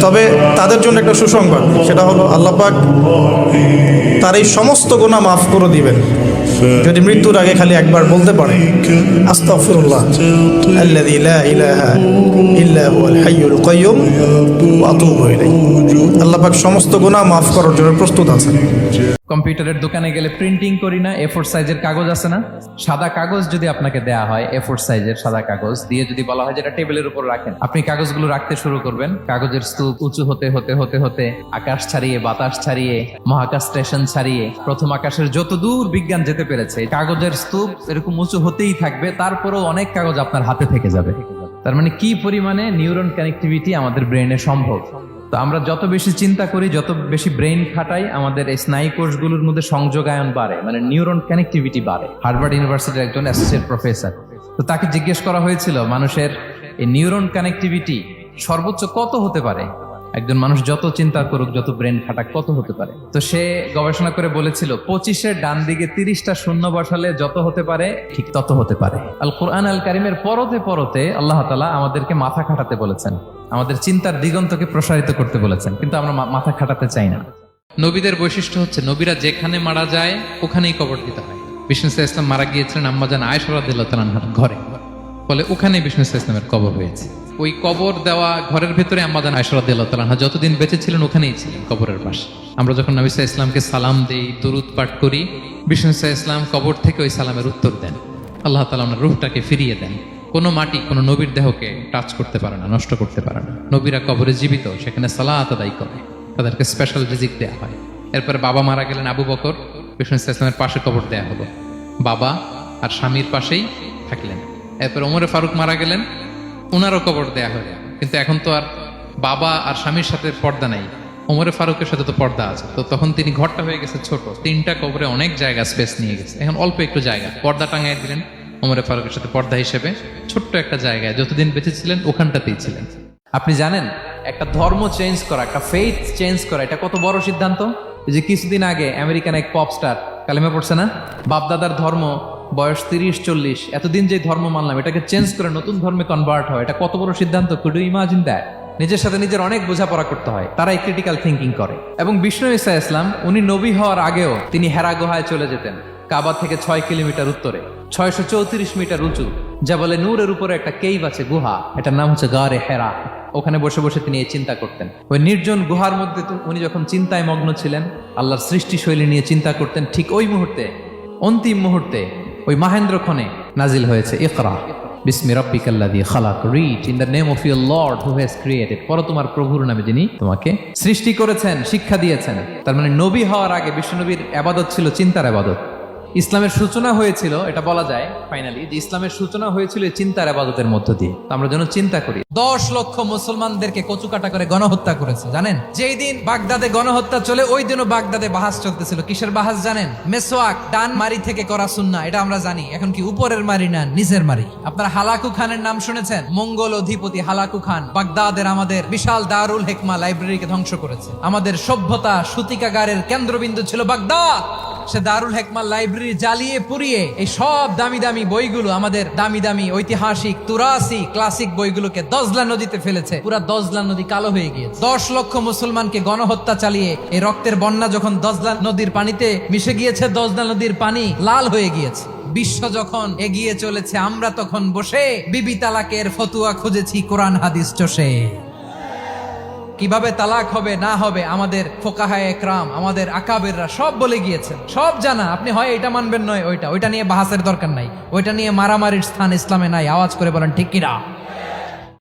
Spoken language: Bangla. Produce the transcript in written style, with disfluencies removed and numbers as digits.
তবে তাদের জন্য একটা সুসংবাদ, সেটা হলো আল্লাহ পাক তার এই সমস্ত গুনাহ মাফ করে দিবেন যদি মৃত্যুর আগে খালি একবার বলতে পারে আস্তাগফিরুল্লাহ আল্লাযী লা ইলাহা ইল্লা হুয়াল হাইয়ুল কাইয়্যুম ওয়া আতুবু ইলাইহি। আল্লাহ পাক সমস্ত গুনাহ মাফ করার জন্য প্রস্তুত আছেন। কম্পিউটারের দোকানে গেলে প্রিন্টিং করি না, A4 সাইজের কাগজ আছে না, সাদা কাগজ যদি আপনাকে দেয়া হয় A4 সাইজের সাদা কাগজ দিয়ে যদি বলা হয় যেটা টেবিলের উপর রাখেন, আপনি কাগজগুলো রাখতে শুরু করবেন। কাগজের স্তূপ উঁচু হতে হতে হতে হতে আকাশ ছাড়িয়ে বাতাস ছাড়িয়ে মহাকাশ স্টেশন ছাড়িয়ে প্রথম আকাশের যত দূর বিজ্ঞান যেতে পেরেছে, কাগজের স্তূপ এরকম উঁচু হতেই থাকবে, তারপরেও অনেক কাগজ আপনার হাতে থেকে যাবে। তার মানে কি পরিমাণে নিউরন কানেক্টিভিটি আমাদের ব্রেনে সম্ভব। তো আমরা যত বেশি চিন্তা করি, যত বেশি ব্রেন খাটাই, আমাদের এই স্নায়ু কোষগুলোর মধ্যে সংযোগায়ন বাড়ে, মানে নিউরন কানেক্টিভিটি বাড়ে। হার্ভার্ড ইউনিভার্সিটির একজন অ্যাসোসিয়েট প্রফেসর, তো তাকে জিজ্ঞেস করা হয়েছিল মানুষের এই নিউরন কানেক্টিভিটি সর্বোচ্চ কত হতে পারে, একজন মানুষ যত চিন্তা করুক, যত ব্রেন খাটাক কত হতে পারে। তো সে গবেষণা করে বলেছিল 25-এর ডান দিকে 30টা শূন্য বসালে যত হতে পারে ঠিক তত হতে পারে। আল কোরআন আল কারিমের পরতে পরতে আল্লাহ তাআলা আমাদেরকে মাথা খাটাতে বলেছেন, আমাদের চিন্তার দিগন্তকে প্রসারিত করতে বলেছেন, কিন্তু আমরা মাথা খাটাতে চাই না। নবীদের বৈশিষ্ট্য হচ্ছে নবীরা যেখানে মারা যায় ওখানেই কবর দিতে হয়। বিষ্ণু ইসলাম মারা গিয়েছিলেন আম্মাজান আয়েশা রাদিয়াল্লাহু তাআলার ঘরে, ফলে ওখানেই বিষ্ণু ইসলামের কবর হয়েছে। ওই কবর দেওয়া ঘরের ভেতরে আম্মাজান আয়েশা রাদিয়াল্লাহু তাআলা যতদিন বেঁচে ছিলেন ওখানেই ছিলেন, কবরের পাশে। আমরা যখন নবী সাল্লাল্লাহু আলাইহি ওয়াসাল্লামকে সালাম দেই, দুরূদ পাঠ করি, বিষ্ণু ইসলাম কবর থেকে ওই সালামের উত্তর দেন। আল্লাহ তাআলা ওনার রূহটাকে ফিরিয়ে দেন। কোনো মাটি কোনো নবীর দেহকে টাচ করতে পারে না, নষ্ট করতে পারে না। নবীরা কবরে জীবিত, সেখানে সালাত আদায় করে, তাদেরকে স্পেশাল রিজিক দেয়া হয়। এরপরে বাবা মারা গেলেন আবু বকর, বিষ্ণু ইসলামের পাশে কবর দেয়া হলো, বাবা আর স্বামীর পাশেই থাকলেন। এরপর ওমরে ফারুক মারা গেলেন, ওনারও কবর দেয়া হলো। কিন্তু এখন তো আর বাবা আর স্বামীর সাথে পর্দা নাই, ওমরে ফারুকের সাথে তো পর্দা আছে। তো তখন তিনি ঘরটা হয়ে গেছে ছোট, 3টা কবরে অনেক জায়গা স্পেস নিয়ে গেছে, এখন অল্প একটু জায়গা পর্দা টাঙাই দিলেন ওমরে ফারুকের সাথে পর্দা হিসেবে, ছোট্ট একটা জায়গায় যতদিন বেঁচে ছিলেন ওখানটাতেই ছিলেন। আপনি জানেন একটা ধর্ম চেঞ্জ করা, একটা ফেইথ চেঞ্জ করা, এটা কত বড় সিদ্ধান্ত। এই যে কিছুদিন আগে আমেরিকান এক পপ স্টার কালেমা পড়ছে না, বাপদাদার ধর্ম, বয়স 30-40, এতদিন যে ধর্ম মানলাম এটাকে চেঞ্জ করে নতুন ধর্মে কনভার্ট হয়, এটা কত বড় সিদ্ধান্ত। Could you imagine that? নিজের সাথে নিজের অনেক বোঝাপড়া করতে হয়, তারাই ক্রিটিক্যাল থিঙ্কিং করে। এবং বিষ্ণু ঈসা ইসলাম উনি নবী হওয়ার আগেও তিনি হেরা গুহায় চলে যেতেন, কাবা থেকে 6 কিলোমিটার উত্তরে 634 মিটার উঁচু জাবালে নূরের উপরে একটা কেইভ আছে, গুহা, এটার নাম হচ্ছে গারে হেরা। ওখানে বসে বসে তিনি এই চিন্তা করতেন। ওই নির্জন গুহার মধ্যে উনি যখন চিন্তায় মগ্ন ছিলেন, আল্লাহর সৃষ্টি শৈলী নিয়ে চিন্তা করতেন, ঠিক ওই মুহূর্তে, অন্তিম মুহূর্তে ওই মাহেন্দ্রক্ষণে নাজিল হয়েছে ইকরা বিসমি রাব্বিকাল্লাযী খালাক, read in the name of your lord who has created, পড়ো তোমার প্রভুর নামে যিনি তোমাকে সৃষ্টি করেছেন, শিক্ষা দিয়েছেন। তার মানে নবী হওয়ার আগে বিশ্বনবীর ইবাদত ছিল চিন্তার ইবাদত। ইসলামের সূচনা হয়েছিল, এটা বলা যায় ফাইনালি যে ইসলামের সূচনা হয়েছিল এই চিন্তার ইবাদতের মধ্য দিয়ে। আমরা যেন চিন্তা করি। 10 লক্ষ মুসলমানদেরকে কচুকাটা করে গণহত্যা করেছে, জানেন? যেই দিন বাগদাদে গণহত্যা চলে ওই দিনও বাগদাদে বাহাস চলতেছিল। কিসের বাহাস জানেন? মেসওয়াক, ডান মারি থেকে করা সুন্নাহ, এটা আমরা জানি। এখন কি উপরের মারি না নিচের মারি? আপনারা হালাকু খানের নাম শুনেছেন? মঙ্গল অধিপতি হালাকু খান বাগদাদের আমাদের বিশাল দারুল হিকমা লাইব্রেরিকে ধ্বংস করেছে। আমাদের সভ্যতা সূতিকাগারের কেন্দ্রবিন্দু ছিল বাগদাদ। সে দারুল হিকমা লাইব্রেরি জ্বালিয়ে পুড়িয়ে এই সব দামি দামি বইগুলো, আমাদের দামি দামি ঐতিহাসিক তুরাসি ক্লাসিক বইগুলোকে দজলা নদীতে ফেলেছে। পুরা দজলা নদী কালো হয়ে গিয়েছে। 10 লক্ষ মুসলমানকে গণহত্যা চালিয়ে এই রক্তের বন্যা যখন দজলা নদীর পানিতে মিশে গিয়েছে, দজলা নদীর পানি লাল হয়ে গিয়েছে। বিশ্ব যখন এগিয়ে চলেছে, আমরা তখন বসে বিবি তালাকের ফতুয়া খুঁজেছি কোরআন হাদিস চষে। কিভাবে তালাক হবে না হবে আমাদের ফোকাহায়ে একরাম, আমাদের আকাবেররা সব বলে গিয়েছেন, সব জানা। আপনি হয় এটা মানবেন নয় ওইটা নিয়ে বাহাসের দরকার নাই, ওইটা নিয়ে মারামারির স্থান ইসলামে নাই। আওয়াজ করে বলেন ঠিক কিনা?